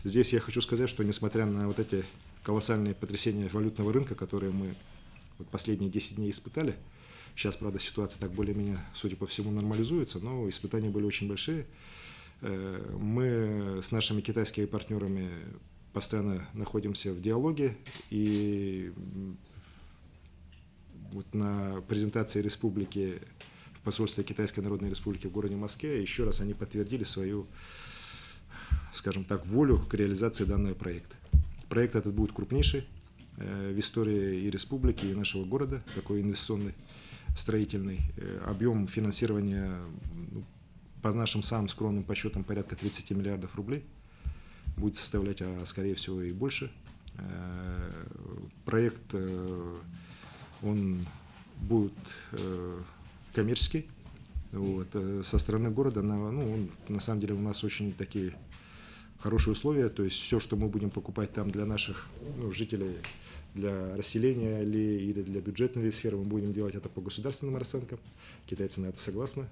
здесь я хочу сказать, что несмотря на вот эти колоссальные потрясения валютного рынка, которые мы вот последние 10 дней испытали, сейчас, правда, ситуация так более-менее, судя по всему, нормализуется, но испытания были очень большие. Мы с нашими китайскими партнерами постоянно находимся в диалоге, и вот на презентации республики в посольстве Китайской Народной Республики в городе Москве еще раз они подтвердили свою, скажем так, волю к реализации данного проекта. Проект этот будет крупнейший в истории и республики, и нашего города, такой инвестиционный, строительный. Объем финансирования, по нашим самым скромным подсчетам, порядка 30 миллиардов рублей. Будет составлять, скорее всего, и больше. Проект, он будет коммерческий. Вот. Со стороны города, на самом деле у нас очень такие хорошие условия, то есть все, что мы будем покупать там для наших жителей, для расселения или для бюджетной сферы, мы будем делать это по государственным расценкам. Китайцы на это согласны.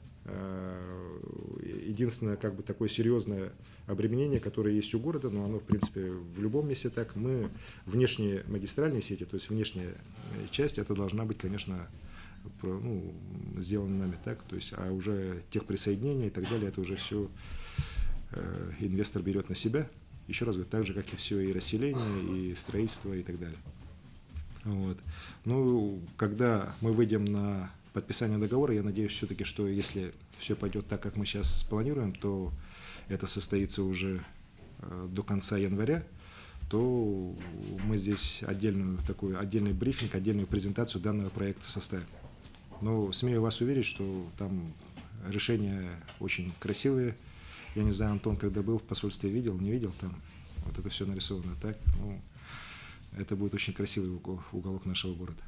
Единственное, как бы такое серьезное обременение, которое есть у города, но оно, в принципе, в любом месте так, мы внешние магистральные сети, то есть внешняя часть, это должна быть, конечно, сделано нами так, то есть, а уже техприсоединение и так далее, это уже все инвестор берет на себя, еще раз говорю, так же, как и все, и расселение, и строительство, и так далее. Вот. Ну, когда мы выйдем на подписание договора, я надеюсь все-таки, что если все пойдет так, как мы сейчас планируем, то это состоится уже до конца января, то мы здесь отдельный брифинг, отдельную презентацию данного проекта составим. Но смею вас уверить, что там решения очень красивые. Я не знаю, Антон, когда был в посольстве, видел, не видел, там вот это все нарисовано так. Это будет очень красивый уголок нашего города.